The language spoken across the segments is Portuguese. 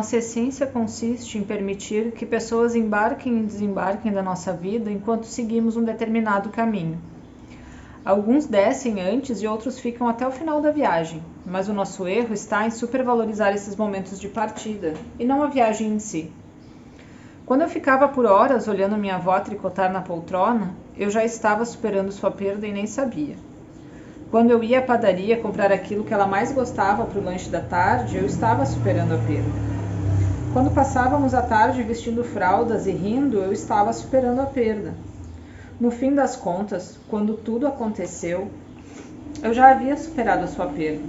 nossa essência consiste em permitir que pessoas embarquem e desembarquem da nossa vida enquanto seguimos um determinado caminho. Alguns descem antes e outros ficam até o final da viagem, mas o nosso erro está em supervalorizar esses momentos de partida, e não a viagem em si. Quando eu ficava por horas olhando minha avó tricotar na poltrona, eu já estava superando sua perda e nem sabia. Quando eu ia à padaria comprar aquilo que ela mais gostava para o lanche da tarde, eu estava superando a perda. Quando passávamos a tarde vestindo fraldas e rindo, eu estava superando a perda. No fim das contas, quando tudo aconteceu, eu já havia superado a sua perda.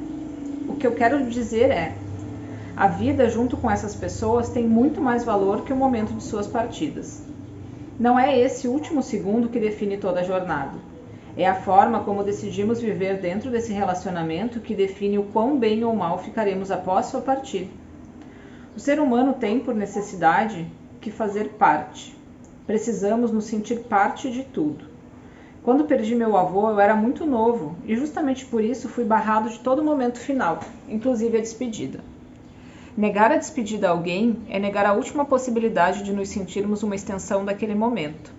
O que eu quero dizer é, a vida junto com essas pessoas tem muito mais valor que o momento de suas partidas. Não é esse último segundo que define toda a jornada. É a forma como decidimos viver dentro desse relacionamento que define o quão bem ou mal ficaremos após sua partida. O ser humano tem, por necessidade, que fazer parte. Precisamos nos sentir parte de tudo. Quando perdi meu avô, eu era muito novo e justamente por isso fui barrado de todo momento final, inclusive a despedida. Negar a despedida a alguém é negar a última possibilidade de nos sentirmos uma extensão daquele momento.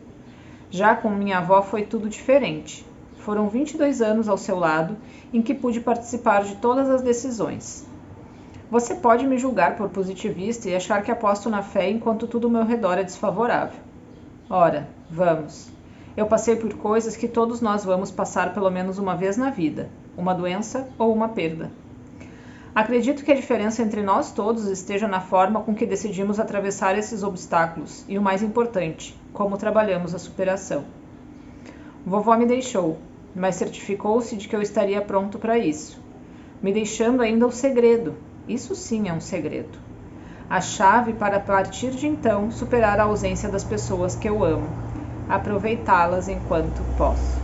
Já com minha avó foi tudo diferente. Foram 22 anos ao seu lado em que pude participar de todas as decisões. Você pode me julgar por positivista e achar que aposto na fé enquanto tudo ao meu redor é desfavorável. Ora, vamos. Eu passei por coisas que todos nós vamos passar pelo menos uma vez na vida, uma doença ou uma perda. Acredito que a diferença entre nós todos esteja na forma com que decidimos atravessar esses obstáculos e, o mais importante, como trabalhamos a superação. Vovó me deixou, mas certificou-se de que eu estaria pronto para isso, me deixando ainda o segredo. Isso sim é um segredo. A chave para, a partir de então, superar a ausência das pessoas que eu amo. Aproveitá-las enquanto posso.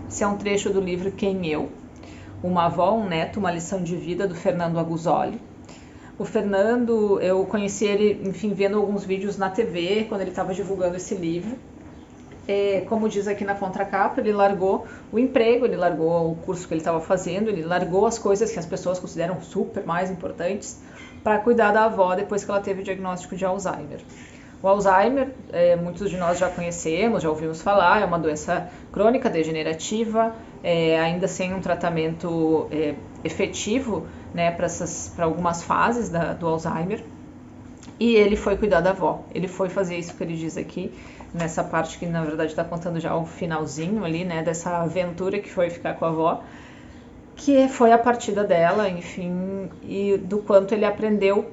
Esse é um trecho do livro Quem Eu? Uma avó, um neto, uma lição de vida, do Fernando Aguzoli. O Fernando, eu conheci ele, enfim, vendo alguns vídeos na TV, quando ele estava divulgando esse livro. Como diz aqui na contracapa, ele largou o emprego, ele largou o curso que ele estava fazendo, ele largou as coisas que as pessoas consideram super mais importantes para cuidar da avó depois que ela teve o diagnóstico de Alzheimer. O Alzheimer, muitos de nós já conhecemos, já ouvimos falar, é uma doença crônica degenerativa, ainda sem um tratamento efetivo, né, para algumas fases do Alzheimer. E ele foi cuidar da avó, ele foi fazer isso que ele diz aqui, nessa parte que na verdade está contando já o finalzinho ali, né, dessa aventura que foi ficar com a avó, que foi a partida dela, enfim, e do quanto ele aprendeu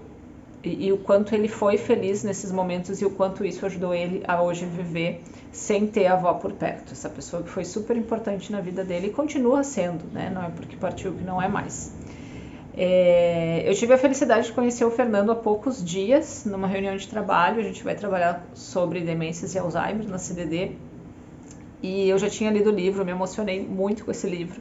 e o quanto ele foi feliz nesses momentos e o quanto isso ajudou ele a hoje viver sem ter a avó por perto. Essa pessoa que foi super importante na vida dele e continua sendo, né? Não é porque partiu que não é mais. Eu tive a felicidade de conhecer o Fernando há poucos dias, numa reunião de trabalho. A gente vai trabalhar sobre demências e Alzheimer na CDD. E eu já tinha lido o livro, me emocionei muito com esse livro,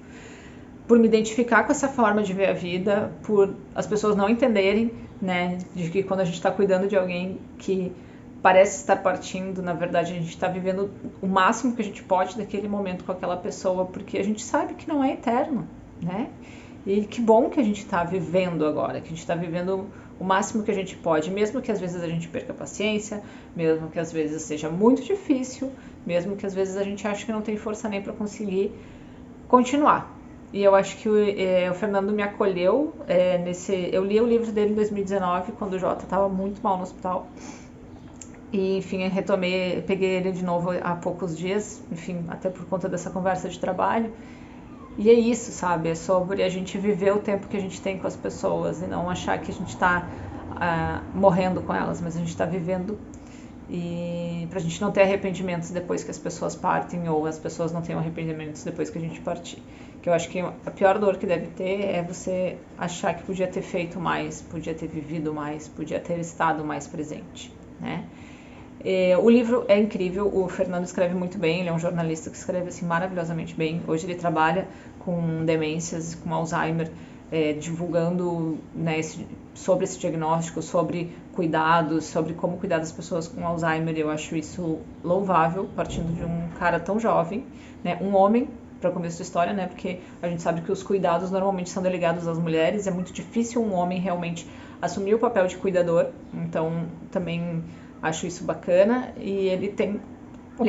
por me identificar com essa forma de ver a vida, por as pessoas não entenderem, né, de que quando a gente está cuidando de alguém que parece estar partindo, na verdade a gente está vivendo o máximo que a gente pode daquele momento com aquela pessoa, porque a gente sabe que não é eterno, né? E que bom que a gente está vivendo agora, que a gente está vivendo o máximo que a gente pode, mesmo que às vezes a gente perca a paciência, mesmo que às vezes seja muito difícil, mesmo que às vezes a gente ache que não tem força nem para conseguir continuar. E eu acho que o Fernando me acolheu eu li o livro dele em 2019, quando o Jota estava muito mal no hospital. E, enfim, eu peguei ele de novo há poucos dias, enfim, até por conta dessa conversa de trabalho. E é isso, sabe? É sobre a gente viver o tempo que a gente tem com as pessoas e não achar que a gente está morrendo com elas, mas a gente está vivendo. E pra gente não ter arrependimentos depois que as pessoas partem, ou as pessoas não tenham arrependimentos depois que a gente partir. Que eu acho que a pior dor que deve ter é você achar que podia ter feito mais, podia ter vivido mais, podia ter estado mais presente, né? O livro é incrível, o Fernando escreve muito bem, ele é um jornalista que escreve assim maravilhosamente bem. Hoje ele trabalha com demências, com Alzheimer, divulgando, né, sobre esse diagnóstico, sobre cuidados, sobre como cuidar das pessoas com Alzheimer. Eu acho isso louvável, partindo de um cara tão jovem, né, um homem para começo da história, né? Porque a gente sabe que os cuidados normalmente são delegados às mulheres, é muito difícil um homem realmente assumir o papel de cuidador, então também acho isso bacana. E ele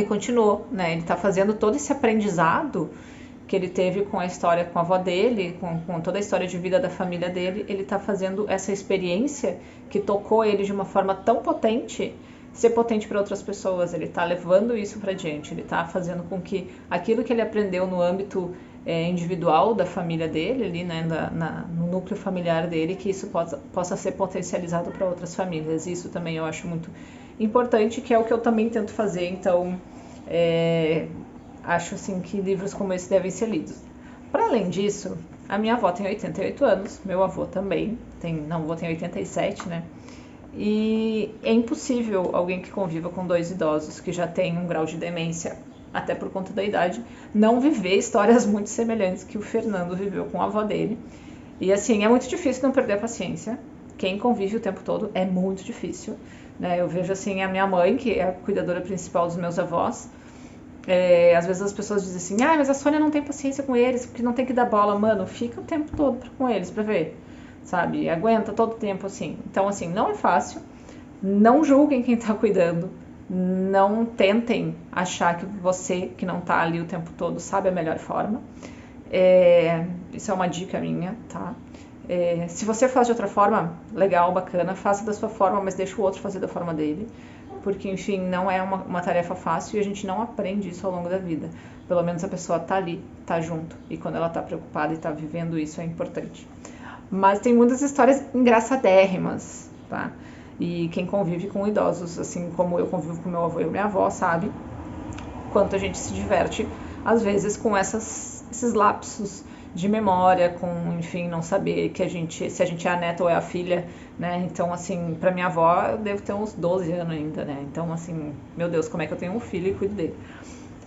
continuou, né? Ele está fazendo todo esse aprendizado que ele teve com a história com a avó dele, com toda a história de vida da família dele, ele está fazendo essa experiência que tocou ele de uma forma tão potente, ser potente para outras pessoas. Ele está levando isso para diante, ele está fazendo com que aquilo que ele aprendeu no âmbito individual da família dele, ali, né, no núcleo familiar dele, que isso possa ser potencializado para outras famílias. Isso também eu acho muito importante, que é o que eu também tento fazer. Então, acho assim que livros como esse devem ser lidos. Para além disso, a minha avó tem 88 anos, meu avô também, o avô tem 87, né? E é impossível alguém que conviva com dois idosos que já têm um grau de demência, até por conta da idade, não viver histórias muito semelhantes que o Fernando viveu com a avó dele. E assim, é muito difícil não perder a paciência. Quem convive o tempo todo é muito difícil, né? Eu vejo assim a minha mãe, que é a cuidadora principal dos meus avós. Às vezes as pessoas dizem assim, mas a Sônia não tem paciência com eles, porque não tem que dar bola. Mano, fica o tempo todo com eles pra ver, sabe? Aguenta todo o tempo, assim. Então, assim, não é fácil. Não julguem quem tá cuidando. Não tentem achar que você, que não tá ali o tempo todo, sabe a melhor forma. Isso é uma dica minha, tá? Se você faz de outra forma, legal, bacana, faça da sua forma, mas deixa o outro fazer da forma dele. Porque, enfim, não é uma tarefa fácil e a gente não aprende isso ao longo da vida. Pelo menos a pessoa tá ali, tá junto. E quando ela tá preocupada e tá vivendo isso, é importante. Mas tem muitas histórias engraçadérrimas, tá? E quem convive com idosos, assim como eu convivo com meu avô e minha avó, sabe quanto a gente se diverte, às vezes, com esses lapsos de memória, com, enfim, não saber se a gente é a neta ou é a filha, né? Então, assim, pra minha avó, eu devo ter uns 12 anos ainda, né? Então, assim, meu Deus, como é que eu tenho um filho e cuido dele?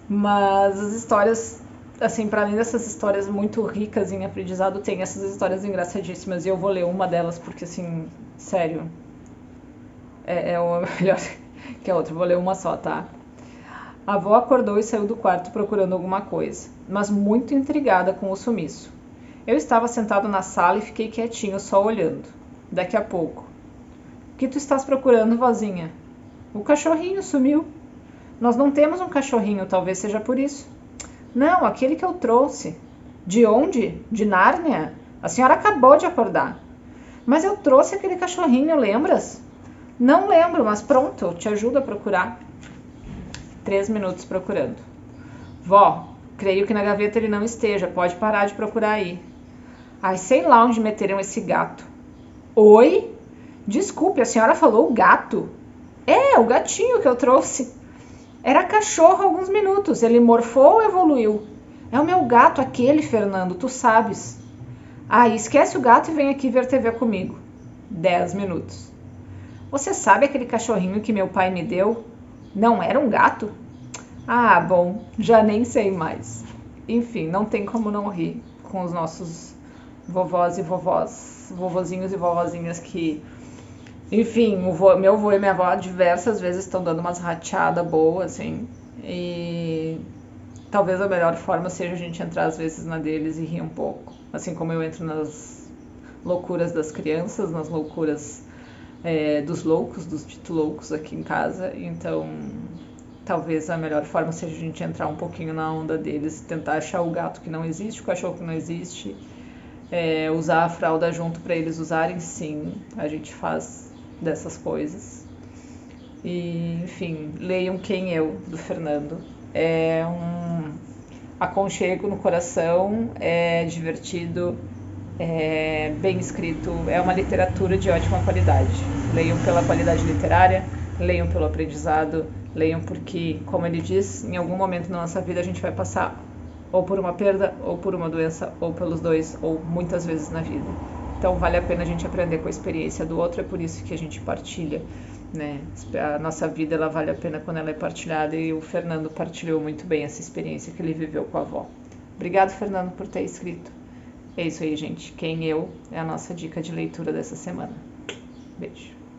Mas as histórias, assim, para além dessas histórias muito ricas em aprendizado, tem essas histórias engraçadíssimas, e eu vou ler uma delas porque, assim, sério, é uma melhor que a outra. Vou ler uma só, tá? A avó acordou e saiu do quarto procurando alguma coisa, mas muito intrigada com o sumiço. Eu estava sentado na sala e fiquei quietinho, só olhando. Daqui a pouco: o que tu estás procurando, vozinha? O cachorrinho sumiu. Nós não temos um cachorrinho, talvez seja por isso. Não, aquele que eu trouxe. De onde? De Nárnia? A senhora acabou de acordar. Mas eu trouxe aquele cachorrinho, lembras? Não lembro, mas pronto, eu te ajudo a procurar. 3 minutos procurando. Vó, creio que na gaveta ele não esteja, pode parar de procurar aí. Ai, sei lá onde meteram esse gato. Oi? Desculpe, a senhora falou o gato? O gatinho que eu trouxe. Era cachorro há alguns minutos, ele morfou ou evoluiu? É o meu gato aquele, Fernando, tu sabes. Esquece o gato e vem aqui ver TV comigo. 10 minutos. Você sabe aquele cachorrinho que meu pai me deu? Não era um gato? Bom, já nem sei mais. Enfim, não tem como não rir com os nossos vovós e vovós, vovozinhos e vovozinhas que, enfim, meu avô e minha avó diversas vezes estão dando umas rateadas boas, assim, e talvez a melhor forma seja a gente entrar às vezes na deles e rir um pouco, assim como eu entro nas loucuras das crianças, nas loucuras dos loucos, dos dito loucos aqui em casa. Então talvez a melhor forma seja a gente entrar um pouquinho na onda deles, tentar achar o gato que não existe, o cachorro que não existe, usar a fralda junto para eles usarem. Sim, a gente faz dessas coisas. E, enfim, leiam Quem Eu, do Fernando. É um aconchego no coração, é divertido, é bem escrito, é uma literatura de ótima qualidade. Leiam pela qualidade literária, leiam pelo aprendizado, leiam porque, como ele diz, em algum momento na nossa vida a gente vai passar ou por uma perda, ou por uma doença, ou pelos dois, ou muitas vezes na vida. Então vale a pena a gente aprender com a experiência do outro, é por isso que a gente partilha, né? A nossa vida, ela vale a pena quando ela é partilhada, e o Fernando partilhou muito bem essa experiência que ele viveu com a avó. Obrigado, Fernando, por ter escrito. É isso aí, gente. Quem Eu é a nossa dica de leitura dessa semana. Beijo.